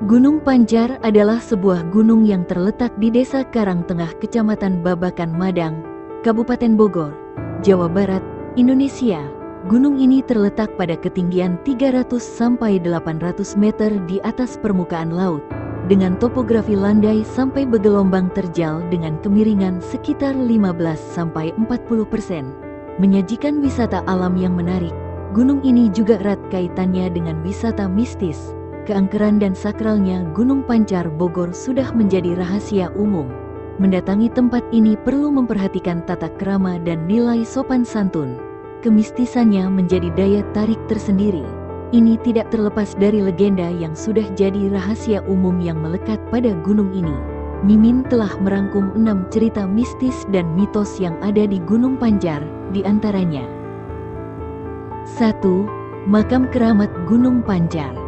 Gunung Pancar adalah sebuah gunung yang terletak di Desa Karangtengah, Kecamatan Babakan Madang, Kabupaten Bogor, Jawa Barat, Indonesia. Gunung ini terletak pada ketinggian 300 sampai 800 meter di atas permukaan laut, dengan topografi landai sampai bergelombang terjal dengan kemiringan sekitar 15 sampai 40%. Menyajikan wisata alam yang menarik, gunung ini juga erat kaitannya dengan wisata mistis. Keangkeran dan sakralnya Gunung Pancar Bogor sudah menjadi rahasia umum. Mendatangi tempat ini perlu memperhatikan tata krama dan nilai sopan santun. Kemistisannya menjadi daya tarik tersendiri. Ini tidak terlepas dari legenda yang sudah jadi rahasia umum yang melekat pada gunung ini. Mimin telah merangkum 6 cerita mistis dan mitos yang ada di Gunung Pancar, di antaranya 1. Makam Keramat Gunung Pancar.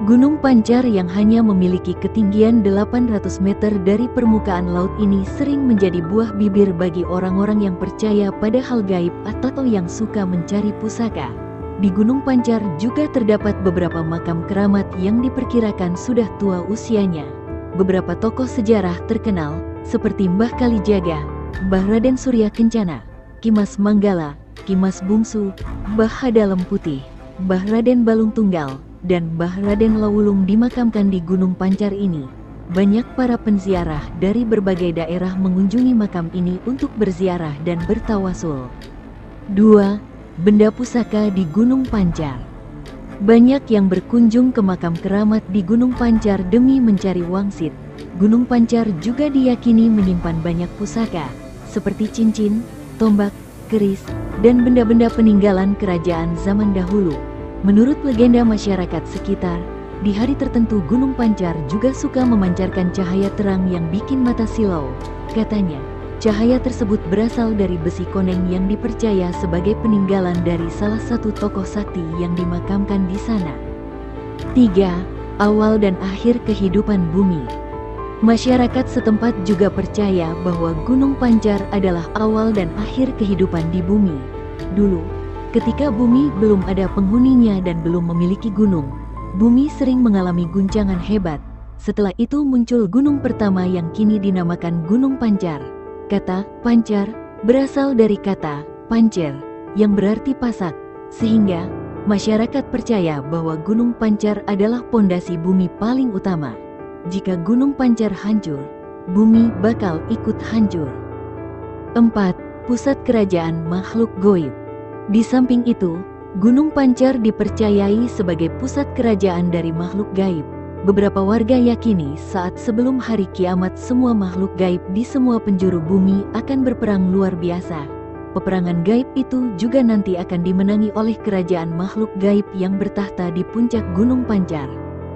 Gunung Pancar yang hanya memiliki ketinggian 800 meter dari permukaan laut ini sering menjadi buah bibir bagi orang-orang yang percaya pada hal gaib atau yang suka mencari pusaka. Di Gunung Pancar juga terdapat beberapa makam keramat yang diperkirakan sudah tua usianya. Beberapa tokoh sejarah terkenal seperti Mbah Kalijaga, Mbah Raden Surya Kencana, Ki Mas Manggala, Ki Mas Bungsu, Mbah Hadalem Putih, Mbah Raden Balung Tunggal, dan Mbah Raden Lawulung dimakamkan di Gunung Pancar ini. Banyak para penziarah dari berbagai daerah mengunjungi makam ini untuk berziarah dan bertawasul. 2. Benda pusaka di Gunung Pancar. Banyak yang berkunjung ke makam keramat di Gunung Pancar demi mencari wangsit. Gunung Pancar juga diyakini menyimpan banyak pusaka, seperti cincin, tombak, keris, dan benda-benda peninggalan kerajaan zaman dahulu. Menurut legenda masyarakat sekitar, di hari tertentu Gunung Pancar juga suka memancarkan cahaya terang yang bikin mata silau. Katanya, cahaya tersebut berasal dari besi koneng yang dipercaya sebagai peninggalan dari salah satu tokoh sakti yang dimakamkan di sana. 3. Awal dan akhir kehidupan bumi. Masyarakat setempat juga percaya bahwa Gunung Pancar adalah awal dan akhir kehidupan di bumi. Dulu, ketika bumi belum ada penghuninya dan belum memiliki gunung, bumi sering mengalami guncangan hebat. Setelah itu muncul gunung pertama yang kini dinamakan Gunung Pancar. Kata pancar berasal dari kata pancer, yang berarti pasak, sehingga masyarakat percaya bahwa Gunung Pancar adalah pondasi bumi paling utama. Jika Gunung Pancar hancur, bumi bakal ikut hancur. 4. Pusat kerajaan makhluk goib. Di samping itu, Gunung Pancar dipercayai sebagai pusat kerajaan dari makhluk gaib. Beberapa warga yakini saat sebelum hari kiamat semua makhluk gaib di semua penjuru bumi akan berperang luar biasa. Peperangan gaib itu juga nanti akan dimenangi oleh kerajaan makhluk gaib yang bertahta di puncak Gunung Pancar.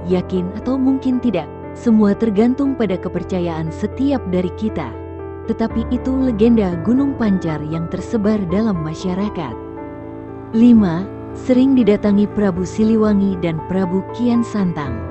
Yakin atau mungkin tidak, semua tergantung pada kepercayaan setiap dari kita. Tetapi itu legenda Gunung Pancar yang tersebar dalam masyarakat. 5. Sering didatangi Prabu Siliwangi dan Prabu Kian Santang.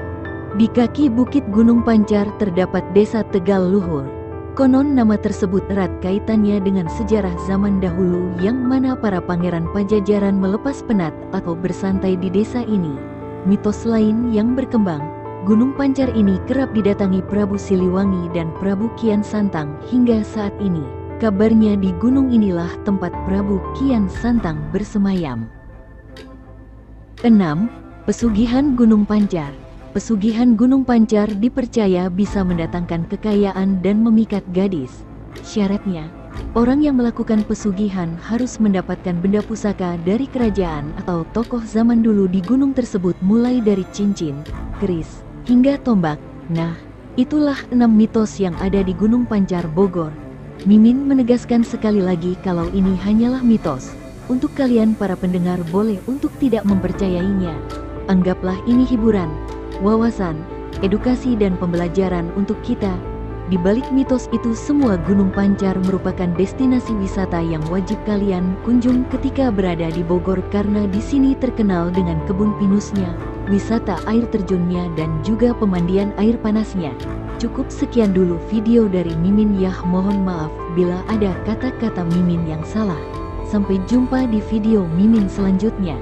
Di kaki bukit Gunung Pancar terdapat desa Tegal Luhur. Konon nama tersebut erat kaitannya dengan sejarah zaman dahulu yang mana para pangeran Pajajaran melepas penat atau bersantai di desa ini. Mitos lain yang berkembang, Gunung Pancar ini kerap didatangi Prabu Siliwangi dan Prabu Kian Santang hingga saat ini. Kabarnya di gunung inilah tempat Prabu Kian Santang bersemayam. 6. Pesugihan Gunung Pancar. Pesugihan Gunung Pancar dipercaya bisa mendatangkan kekayaan dan memikat gadis. Syaratnya, orang yang melakukan pesugihan harus mendapatkan benda pusaka dari kerajaan atau tokoh zaman dulu di gunung tersebut mulai dari cincin, keris, hingga tombak. Nah, itulah 6 mitos yang ada di Gunung Pancar Bogor. Mimin menegaskan sekali lagi kalau ini hanyalah mitos. Untuk kalian para pendengar boleh untuk tidak mempercayainya. Anggaplah ini hiburan, wawasan, edukasi dan pembelajaran untuk kita. Di balik mitos itu semua Gunung Pancar merupakan destinasi wisata yang wajib kalian kunjung ketika berada di Bogor karena di sini terkenal dengan kebun pinusnya, wisata air terjunnya dan juga pemandian air panasnya. Cukup sekian dulu video dari Mimin Yah, mohon maaf bila ada kata-kata Mimin yang salah. Sampai jumpa di video Mimin selanjutnya.